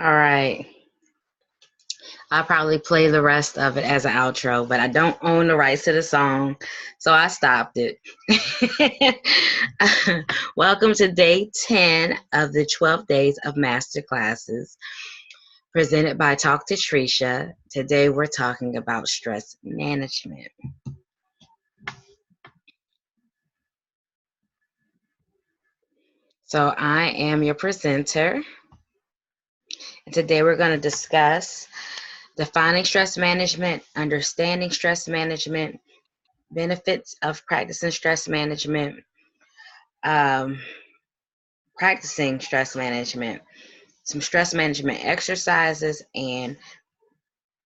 All right. I'll probably play the rest of it as an outro, but I don't own the rights to the song, so I stopped it. Welcome to day 10 of the 12 days of masterclasses presented by Talk to Trisha. Today we're talking about stress management. So I am your presenter, and today we're going to discuss defining stress management, understanding stress management, benefits of practicing stress management, um, practicing stress management, some stress management exercises, and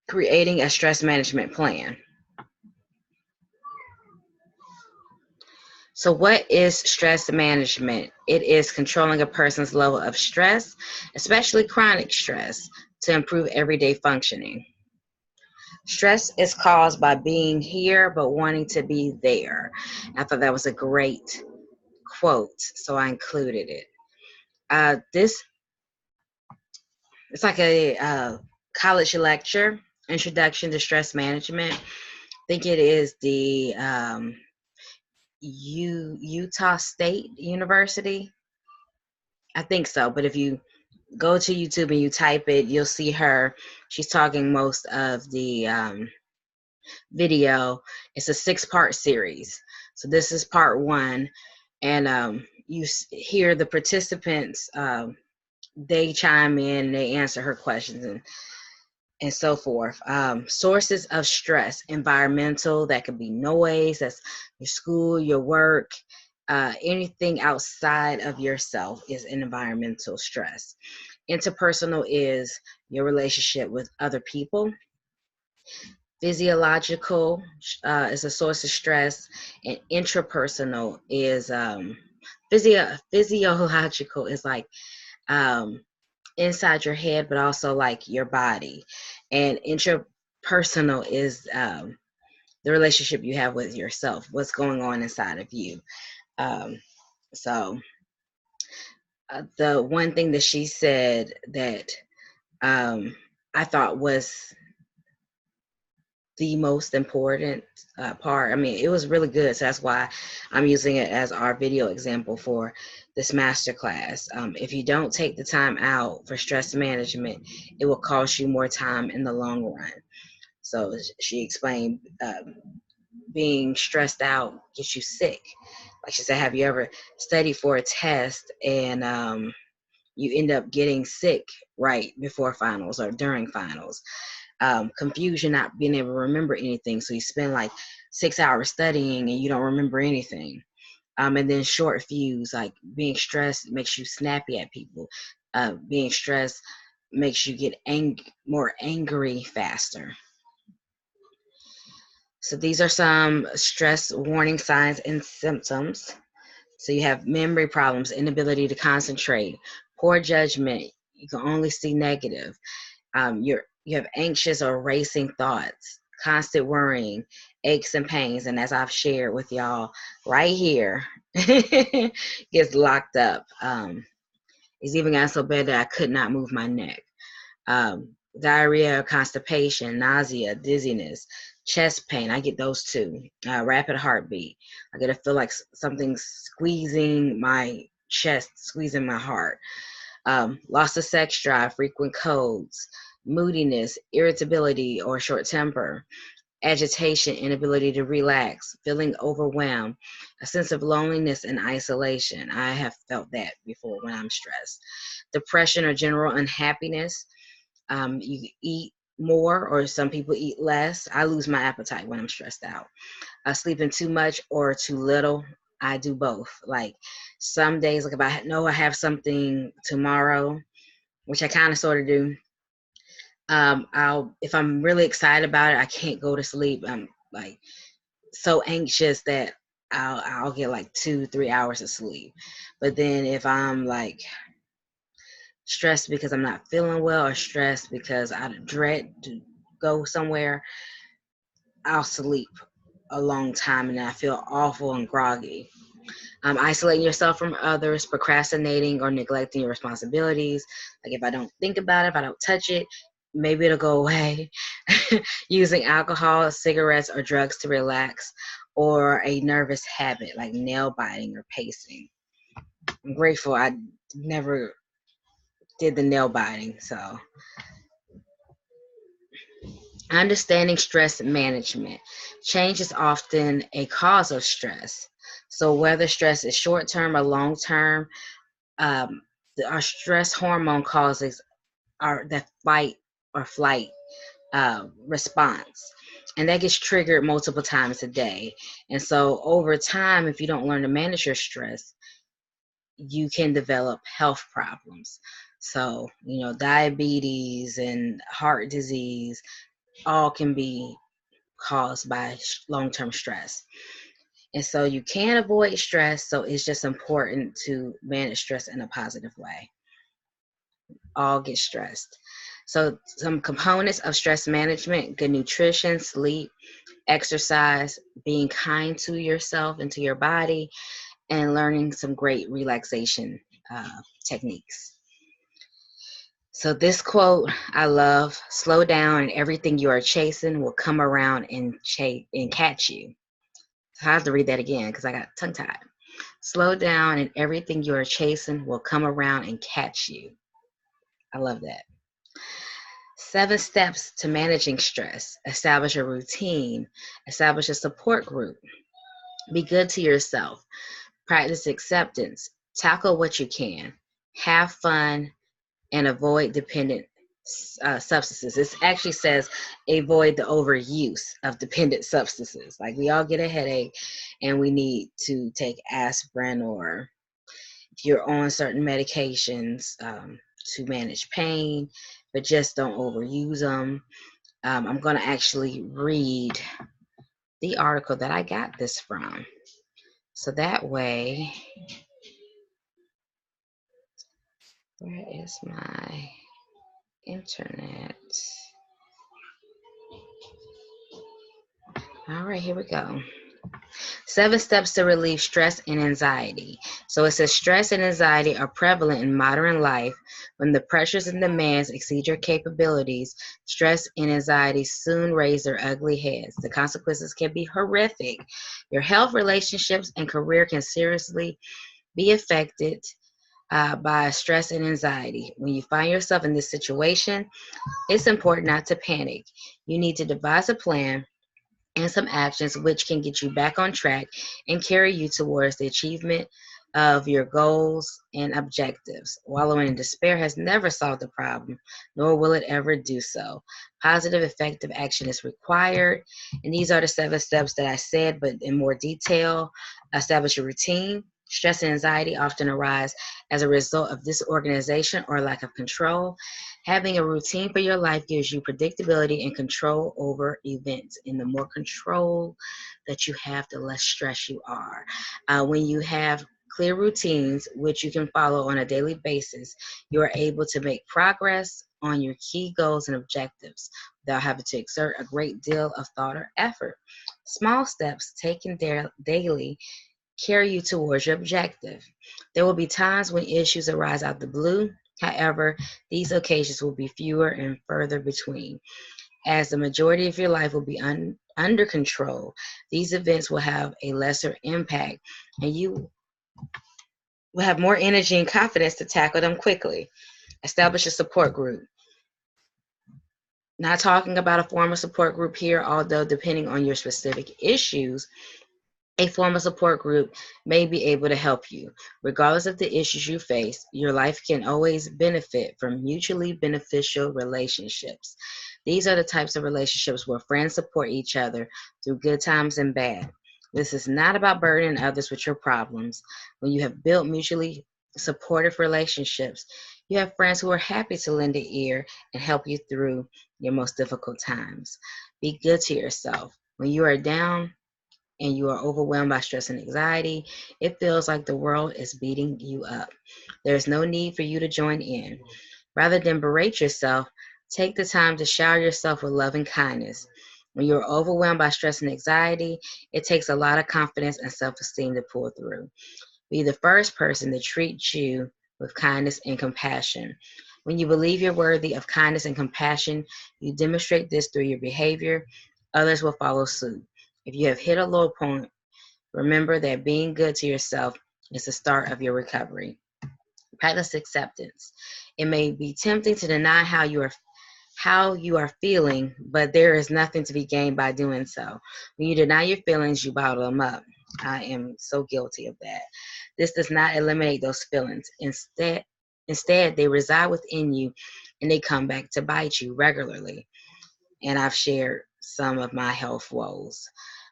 creating a stress management plan. So, what is stress management? It is controlling a person's level of stress, especially chronic stress, to improve everyday functioning. Stress is caused by being here but wanting to be there. I thought that was a great quote, so I included it. This it's like a college lecture, Introduction to Stress Management. I think it is the Utah State University. I think so, but if you go to YouTube and you type it, you'll see her. She's talking most of the video. It's a 6-part series. So this is part 1, and you hear the participants. They chime in and they answer her questions and so forth. Sources of stress, environmental, that could be noise, that's your school, your work, anything outside of yourself is an environmental stress. Interpersonal is your relationship with other people. Physiological is a source of stress, and intrapersonal is physiological is like um, inside your head, but also like your body. And intrapersonal is the relationship you have with yourself, what's going on inside of you. Um, so, the one thing that she said that I thought was the most important part. I mean, it was really good. So that's why I'm using it as our video example for this masterclass. If you don't take the time out for stress management, it will cost you more time in the long run. So she explained being stressed out gets you sick. Like she said, have you ever studied for a test and you end up getting sick right before finals or during finals? Confusion, not being able to remember anything. So you spend like 6 hours studying and you don't remember anything. And then short fuse, like being stressed makes you snappy at people. Being stressed makes you get more angry faster. So these are some stress warning signs and symptoms. So you have memory problems, inability to concentrate, poor judgment. You can only see negative. You have anxious or racing thoughts, constant worrying, aches and pains, and as I've shared with y'all right here, gets locked up. It's even gotten so bad that I could not move my neck. Diarrhea, constipation, nausea, dizziness, chest pain. I get those too. Rapid heartbeat. I get to feel like something squeezing my chest, squeezing my heart. Loss of sex drive, frequent colds, moodiness, irritability or short temper, agitation, inability to relax, feeling overwhelmed, a sense of loneliness and isolation. I have felt that before when I'm stressed. Depression or general unhappiness. You eat more, or some people eat less. I lose my appetite when I'm stressed out. Sleeping too much or too little. I do both. Like some days, like if I know I have something tomorrow, which I kind of sort of do, if I'm really excited about it, I can't go to sleep. I'm like so anxious that I'll get like 2-3 hours of sleep. But then if I'm like stressed because I'm not feeling well, or stressed because I dread to go somewhere, I'll sleep a long time and I feel awful and groggy. Isolating yourself from others, procrastinating or neglecting your responsibilities. Like if I don't think about it, if I don't touch it, maybe it'll go away. Using alcohol, cigarettes, or drugs to relax, or a nervous habit like nail biting or pacing. I'm grateful I never did the nail biting. So, understanding stress management. Change is often a cause of stress. So, whether stress is short term or long term, um, our stress hormone causes our the fight or flight response. And that gets triggered multiple times a day. And so, over time, if you don't learn to manage your stress, you can develop health problems. So, diabetes and heart disease all can be caused by long term stress. And so, you can avoid stress. So, it's just important to manage stress in a positive way. All get stressed. So, some components of stress management: good nutrition, sleep, exercise, being kind to yourself and to your body, and learning some great relaxation techniques. So this quote I love: "Slow down, and everything you are chasing will come around and catch you." So I have to read that again because I got tongue tied. Slow down, and everything you are chasing will come around and catch you. I love that. 7 steps to managing stress: establish a routine, establish a support group, be good to yourself, practice acceptance, tackle what you can, have fun, and avoid dependent substances. It actually says avoid the overuse of dependent substances. Like we all get a headache and we need to take aspirin, or if you're on certain medications to manage pain, but just don't overuse them. I'm going to actually read the article that I got this from. So that way, where is my internet? All right, here we go. 7 steps to relieve stress and anxiety. So it says stress and anxiety are prevalent in modern life. When the pressures and demands exceed your capabilities, stress and anxiety soon raise their ugly heads. The consequences can be horrific. Your health, relationships, and career can seriously be affected by stress and anxiety. When you find yourself in this situation, it's important not to panic. You need to devise a plan and some actions which can get you back on track and carry you towards the achievement of your goals and objectives. Wallowing in despair has never solved the problem, nor will it ever do so. Positive, effective action is required. And these are the 7 steps that I said, but in more detail. Establish a routine. Stress and anxiety often arise as a result of disorganization or lack of control. Having a routine for your life gives you predictability and control over events. And the more control that you have, the less stress you are. When you have clear routines, which you can follow on a daily basis, you are able to make progress on your key goals and objectives without having to exert a great deal of thought or effort. Small steps taken daily carry you towards your objective. There will be times when issues arise out of the blue. However, these occasions will be fewer and further between. As the majority of your life will be under control, these events will have a lesser impact, and you will have more energy and confidence to tackle them quickly. Establish a support group. Not talking about a formal support group here, although depending on your specific issues, a formal support group may be able to help you. Regardless of the issues you face, your life can always benefit from mutually beneficial relationships. These are the types of relationships where friends support each other through good times and bad. This is not about burdening others with your problems. When you have built mutually supportive relationships, you have friends who are happy to lend an ear and help you through your most difficult times. Be good to yourself. When you are down and you are overwhelmed by stress and anxiety, it feels like the world is beating you up. There is no need for you to join in. Rather than berate yourself, take the time to shower yourself with love and kindness. When you're overwhelmed by stress and anxiety, it takes a lot of confidence and self-esteem to pull through. Be the first person to treat you with kindness and compassion. When you believe you're worthy of kindness and compassion, you demonstrate this through your behavior. Others will follow suit. If you have hit a low point, remember that being good to yourself is the start of your recovery. Practice acceptance. It may be tempting to deny how you are feeling, but there is nothing to be gained by doing so. When you deny your feelings, you bottle them up. I am so guilty of that. This does not eliminate those feelings. Instead, they reside within you and they come back to bite you regularly. And I've shared some of my health woes,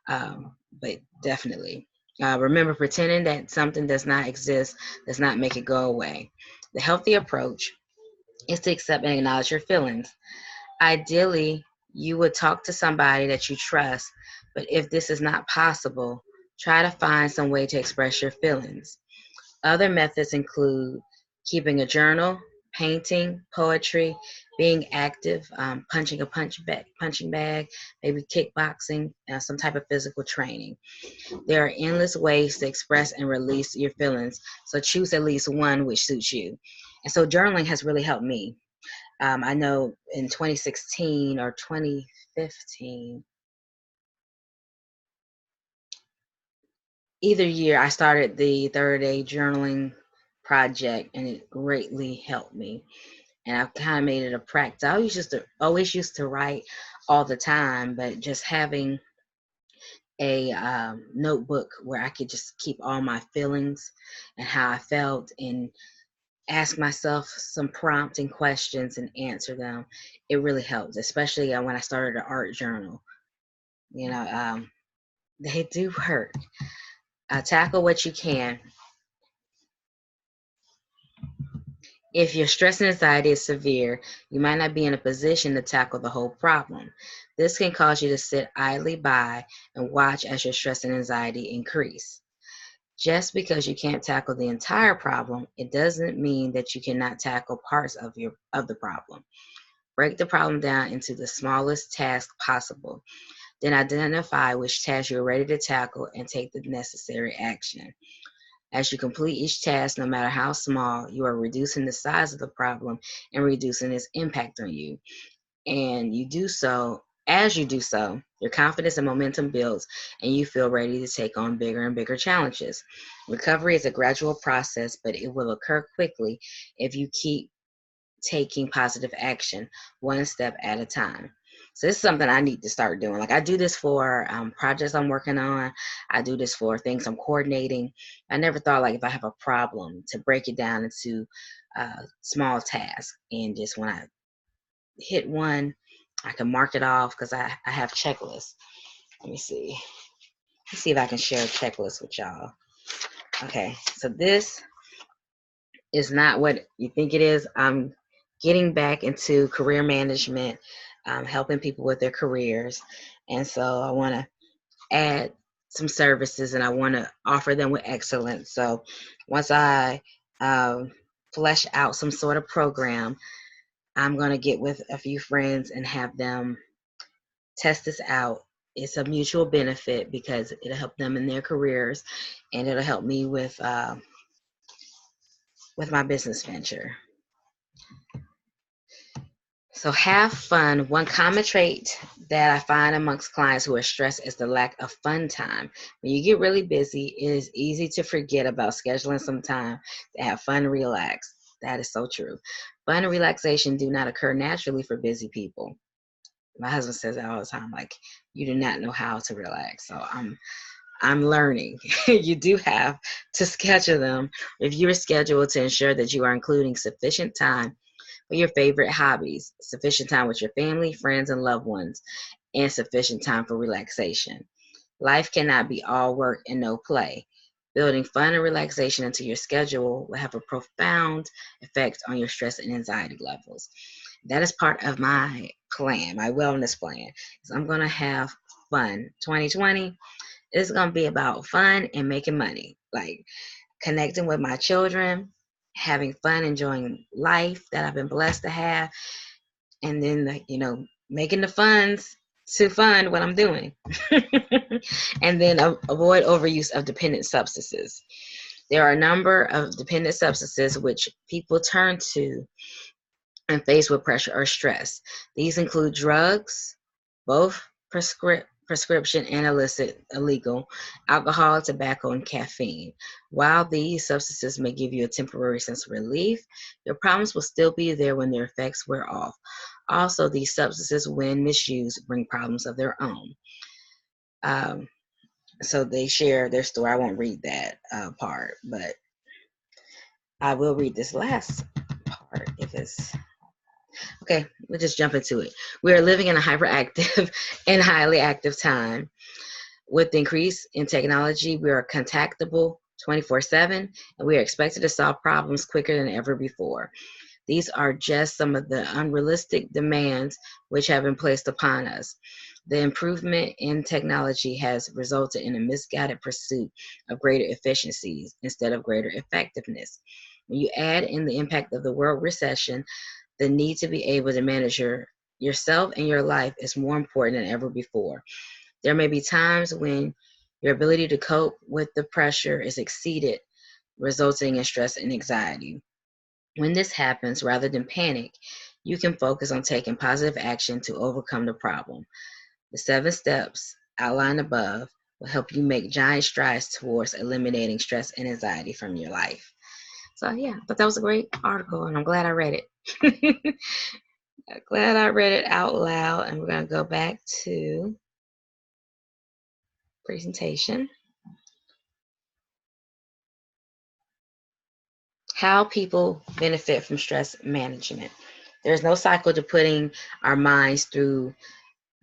but definitely. Remember, pretending that something does not exist does not make it go away. The healthy approach is to accept and acknowledge your feelings. Ideally, you would talk to somebody that you trust, but if this is not possible, try to find some way to express your feelings. Other methods include keeping a journal, painting, poetry, being active, punching bag, maybe kickboxing, some type of physical training. There are endless ways to express and release your feelings, so choose at least one which suits you. And so journaling has really helped me. I know in 2016 or 2015, either year, I started the 30-day journaling project, and it greatly helped me. And I've kind of made it a practice. I always used to write all the time, but just having a notebook where I could just keep all my feelings and how I felt and ask myself some prompting questions and answer them. It really helps, especially when I started an art journal. You know, they do hurt. Tackle what you can. If your stress and anxiety is severe, you might not be in a position to tackle the whole problem. This can cause you to sit idly by and watch as your stress and anxiety increase. Just because you can't tackle the entire problem, it doesn't mean that you cannot tackle parts of the problem. Break the problem down into the smallest task possible. Then identify which task you're ready to tackle and take the necessary action. As you complete each task, no matter how small, you are reducing the size of the problem and reducing its impact on you. And as you do so, your confidence and momentum builds, and you feel ready to take on bigger and bigger challenges. Recovery is a gradual process, but it will occur quickly if you keep taking positive action one step at a time. So this is something I need to start doing. Like I do this for projects I'm working on. I do this for things I'm coordinating. I never thought like if I have a problem to break it down into small tasks, and just when I hit one, I can mark it off because I have checklists. Let me see. Let's see if I can share a checklist with y'all. Okay, so this is not what you think it is. I'm getting back into career management, helping people with their careers. And so I want to add some services and I want to offer them with excellence. So once I flesh out some sort of program, I'm going to get with a few friends and have them test this out. It's a mutual benefit because it'll help them in their careers and it'll help me with my business venture. So have fun. One common trait that I find amongst clients who are stressed is the lack of fun time. When you get really busy, it is easy to forget about scheduling some time to have fun and relax. That is so true. Fun and relaxation do not occur naturally for busy people. My husband says that all the time, like, you do not know how to relax. So I'm learning. You do have to schedule them. If you're scheduled to ensure that you are including sufficient time for your favorite hobbies, sufficient time with your family, friends, and loved ones, and sufficient time for relaxation. Life cannot be all work and no play. Building fun and relaxation into your schedule will have a profound effect on your stress and anxiety levels. That is part of my plan, my wellness plan. Is I'm going to have fun. 2020 is going to be about fun and making money. Like connecting with my children, having fun, enjoying life that I've been blessed to have, and then making the funds to fund what I'm doing. And then avoid overuse of dependent substances. There are a number of dependent substances which people turn to and faced with pressure or stress. These include drugs, both prescription and illicit, illegal, alcohol, tobacco, and caffeine. While these substances may give you a temporary sense of relief, your problems will still be there when their effects wear off. Also, these substances, when misused, bring problems of their own. Um, so they share their story. I won't read that part, but I will read this last part if it's okay. We'll just jump into it. We are living in a hyperactive and highly active time. With the increase in technology, we are contactable 24/7, and we are expected to solve problems quicker than ever before. These are just some of the unrealistic demands which have been placed upon us. The improvement in technology has resulted in a misguided pursuit of greater efficiencies instead of greater effectiveness. When you add in the impact of the world recession, the need to be able to manage yourself and your life is more important than ever before. There may be times when your ability to cope with the pressure is exceeded, resulting in stress and anxiety. When this happens, rather than panic, you can focus on taking positive action to overcome the problem. The 7 steps outlined above will help you make giant strides towards eliminating stress and anxiety from your life. So yeah, but that was a great article, and I'm glad I read it. Glad I read it out loud, and we're going to go back to presentation. How people benefit from stress management. There's no cycle to putting our minds through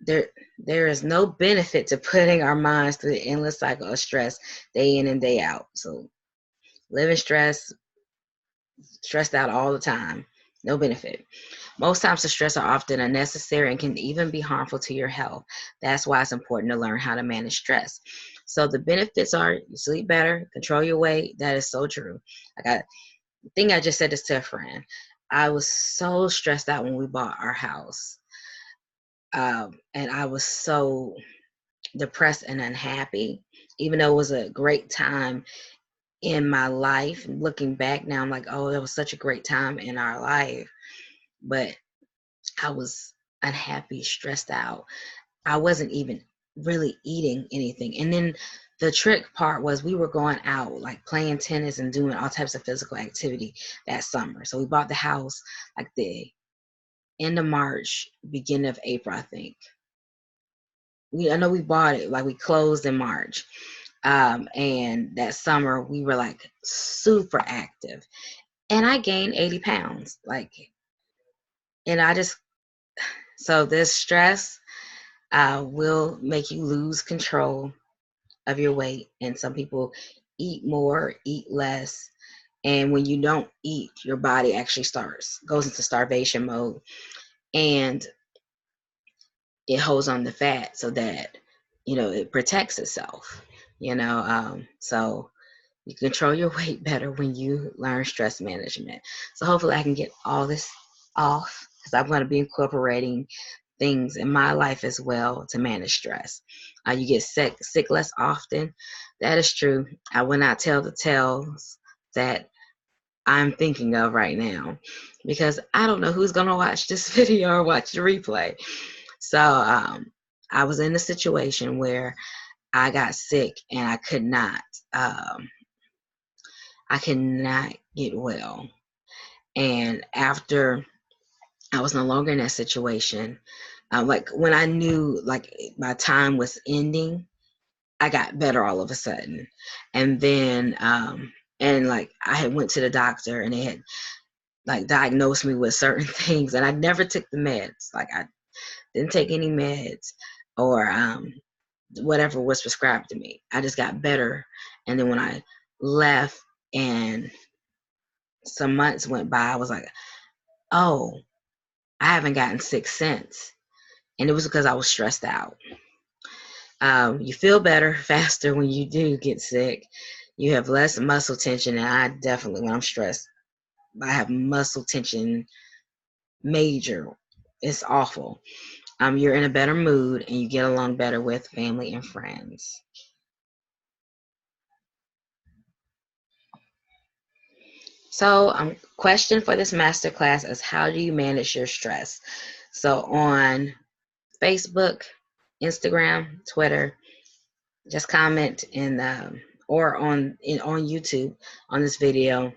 there is no benefit to putting our minds through the endless cycle of stress day in and day out. So living stressed out all the time, no benefit. Most times the stress are often unnecessary and can even be harmful to your health. That's why it's important to learn how to manage stress. So the benefits are you sleep better, control your weight. That is so true. I think I just said this to a friend. I was so stressed out when we bought our house. And I was so depressed and unhappy, even though it was a great time in my life. Looking back now, I'm like, oh, that was such a great time in our life. But I was unhappy, stressed out. I wasn't even really eating anything. And then the trick part was we were going out, like playing tennis and doing all types of physical activity that summer. So we bought the house like the end of March, beginning of April, I think. I know we bought it, like we closed in March. And that summer we were like super active. And I gained 80 pounds. And I just, so this stress will make you lose control of your weight. And some people eat more, eat less. And when you don't eat, your body actually goes into starvation mode, and it holds on to fat so that, it protects itself, so you control your weight better when you learn stress management. So hopefully I can get all this off, because I'm going to be incorporating things in my life as well to manage stress. You get sick less often. That is true. I will not tell the tales that I'm thinking of right now, because I don't know who's going to watch this video or watch the replay. So I was in a situation where I got sick and I could not get well. And after I was no longer in that situation, like when I knew like my time was ending, I got better all of a sudden. And then and like I had went to the doctor, and they had like diagnosed me with certain things, and I never took the meds. Like I didn't take any meds or whatever was prescribed to me. I just got better. And then when I left and some months went by, I was like, oh, I haven't gotten sick since. And it was because I was stressed out. You feel better faster when you do get sick. You have less muscle tension. And I definitely, when I'm stressed, I have muscle tension major. It's awful. you're in a better mood and you get along better with family and friends. So, question for this masterclass is, how do you manage your stress? So on Facebook, Instagram, Twitter, just comment or on YouTube on this video.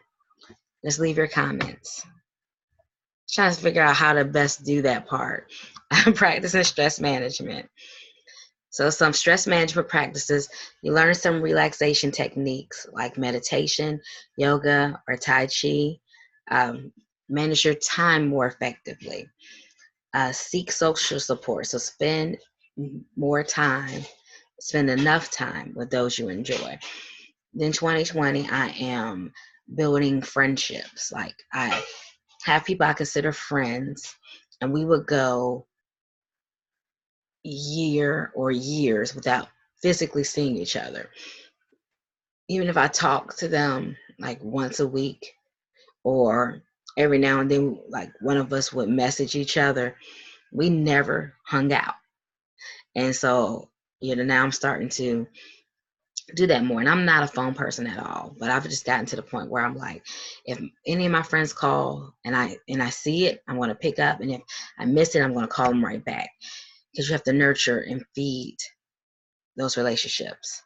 Just leave your comments. Trying to figure out how to best do that part. I'm practicing stress management. So some stress management practices, you learn some relaxation techniques like meditation, yoga, or Tai Chi. Manage your time more effectively. Seek social support. So spend enough time with those you enjoy. Then 2020, I am building friendships. Like, I have people I consider friends, and we would go years without physically seeing each other. Even if I talk to them like once a week, or every now and then, like one of us would message each other, we never hung out. And so, now I'm starting to do that more. And I'm not a phone person at all, but I've just gotten to the point where I'm like, if any of my friends call and I see it, I'm going to pick up. And if I miss it, I'm going to call them right back, because you have to nurture and feed those relationships.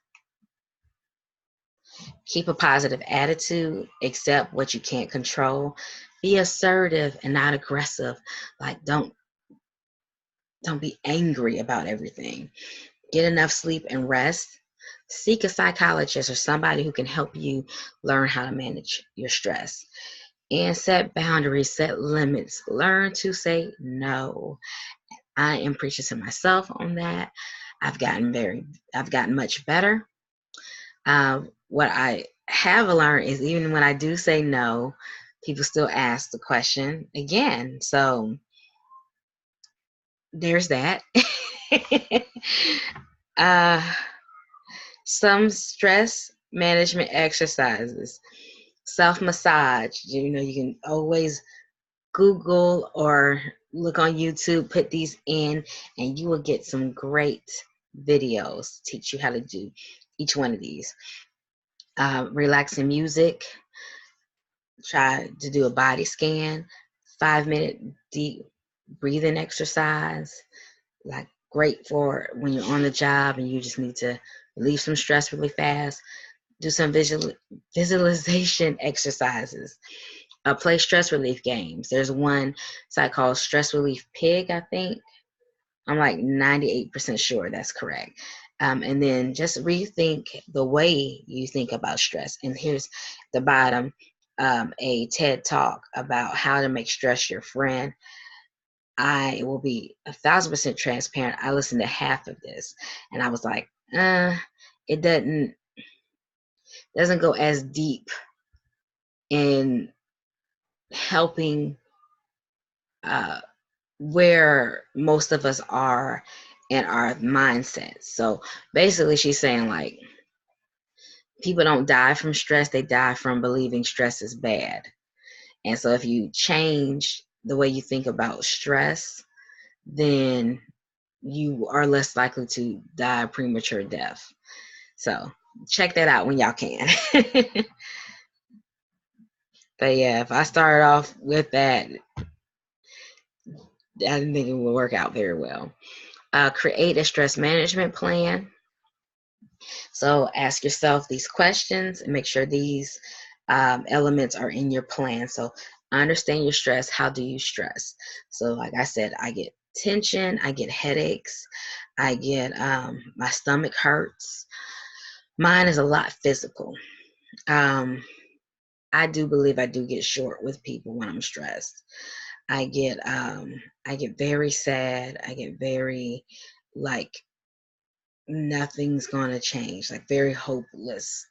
Keep a positive attitude, accept what you can't control. Be assertive and not aggressive. Like, don't be angry about everything. Get enough sleep and rest. Seek a psychologist or somebody who can help you learn how to manage your stress. And set boundaries, set limits. Learn to say no. I am preaching to myself on that. I've gotten much better. What I have learned is, even when I do say no, people still ask the question again. So there's that. Some stress management exercises. Self-massage. You can always Google or look on YouTube, put these in, and you will get some great videos teach you how to do each one of these. Relaxing music. Try to do a body scan. 5-minute deep breathing exercise. Like, great for when you're on the job and you just need to relieve some stress really fast. Do some visualization exercises. Play stress relief games. There's one site called Stress Relief Pig, I think. I'm like 98% sure that's correct. And then just rethink the way you think about stress. And here's the bottom, a TED Talk about how to make stress your friend. I will be 1,000% transparent. I listened to half of this and I was like, it doesn't go as deep in helping where most of us are in our mindset. So basically, she's saying, like, people don't die from stress, they die from believing stress is bad. And so if you change the way you think about stress, then you are less likely to die a premature death. So check that out when y'all can. But yeah, if I started off with that, I didn't think it would work out very well. Create a stress management plan. So ask yourself these questions and make sure these elements are in your plan. So understand your stress. How do you stress? So like I said, I get tension, I get headaches, I get my stomach hurts. Mine is a lot physical. I do believe I do get short with people when I'm stressed. I get very sad. I get very, like, nothing's gonna change, like very hopeless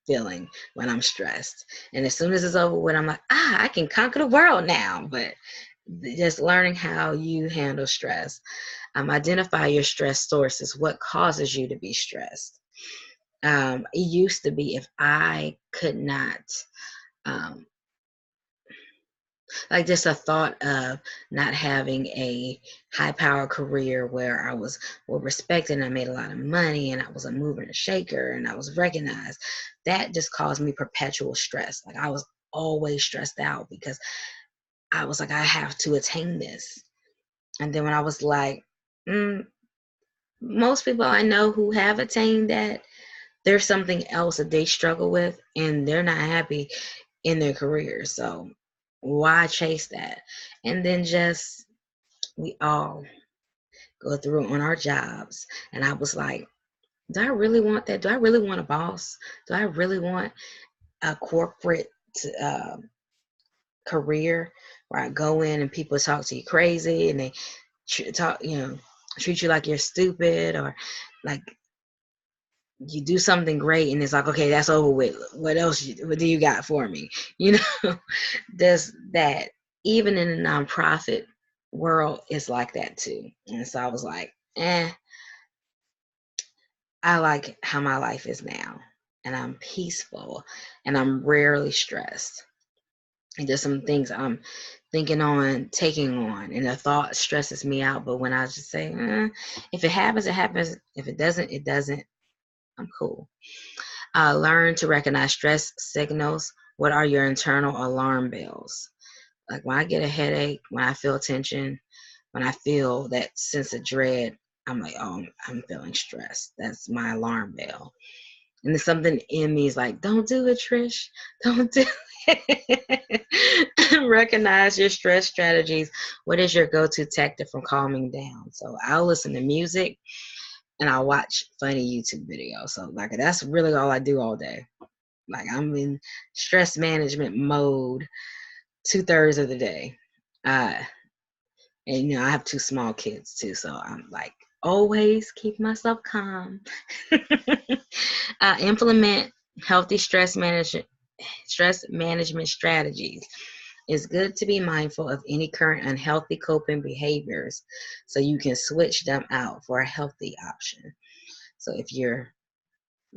feeling when I'm stressed. And as soon as it's over with, I'm like, I can conquer the world now. But just learning how you handle stress. Identify your stress sources. What causes you to be stressed? It used to be, if I could not Like just a thought of not having a high power career where I was well respected and I made a lot of money and I was a mover and a shaker and I was recognized. That just caused me perpetual stress. Like I was always stressed out because I was like, I have to attain this. And then when I was like, most people I know who have attained that, there's something else that they struggle with and they're not happy in their career. So why chase that? And then just we all go through on our jobs. And I was like, do I really want that? Do I really want a boss? Do I really want a corporate career where I go in and people talk to you crazy and they talk, treat you like you're stupid, or like you do something great and it's like, okay, that's over with. What else? What do you got for me? There's that. Even in the nonprofit world, it's like that too. And so I was like, I like how my life is now, and I'm peaceful, and I'm rarely stressed. And there's some things I'm thinking on taking on, and the thought stresses me out. But when I just say, if it happens, it happens. If it doesn't, it doesn't. I'm cool. Learn to recognize stress signals. What are your internal alarm bells? Like when I get a headache, when I feel tension, when I feel that sense of dread, I'm like, oh, I'm feeling stressed. That's my alarm bell. And then something in me is like, don't do it, Trish. Don't do it. Recognize your stress strategies. What is your go-to tactic from calming down? So I'll listen to music and I'll watch funny YouTube videos. So like that's really all I do all day. Like I'm in stress management mode 2/3 of the day. And I have 2 small kids too, so I'm like always keep myself calm. Implement healthy stress management strategies. It's good to be mindful of any current unhealthy coping behaviors so you can switch them out for a healthy option. So if you're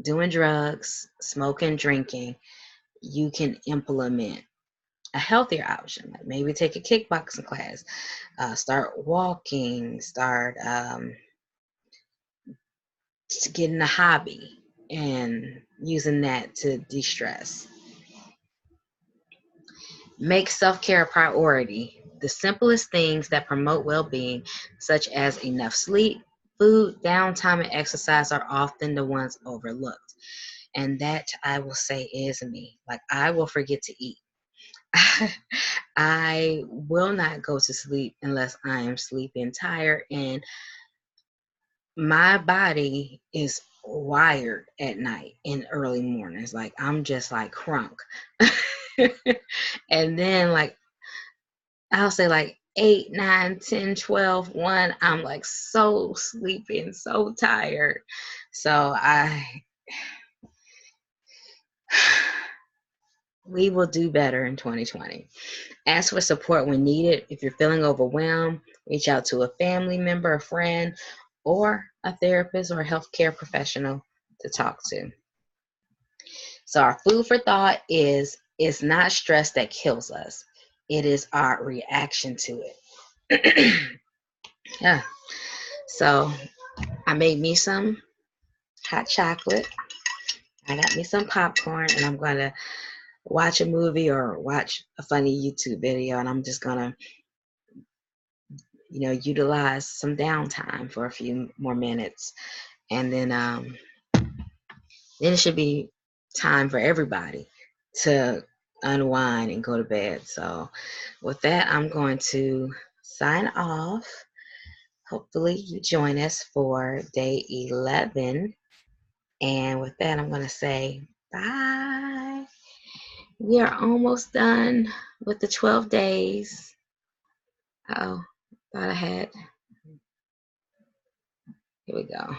doing drugs, smoking, drinking, you can implement a healthier option. Like maybe take a kickboxing class, start walking, start getting a hobby and using that to de-stress. Make self-care a priority. The simplest things that promote well-being, such as enough sleep, food, downtime, and exercise, are often the ones overlooked. And that, I will say, is me. Like I will forget to eat. I will not go to sleep unless I am sleeping tired, and my body is wired at night and early mornings. Like I'm just like crunk. And then like I'll say like 8, 9, 10, 12, 1, I'm like so sleepy and so tired. So we will do better in 2020. Ask for support when needed. If you're feeling overwhelmed, reach out to a family member, a friend, or a therapist or a healthcare professional to talk to. So our food for thought is, it's not stress that kills us. It is our reaction to it. Yeah. So I made me some hot chocolate. I got me some popcorn, and I'm going to watch a movie or watch a funny YouTube video, and I'm just going to utilize some downtime for a few more minutes, and then it should be time for everybody to unwind and go to bed. So with that, I'm going to sign off. Hopefully you join us for day 11. And with that, I'm going to say bye. We are almost done with the 12 days. Oh, thought I had. Here we go.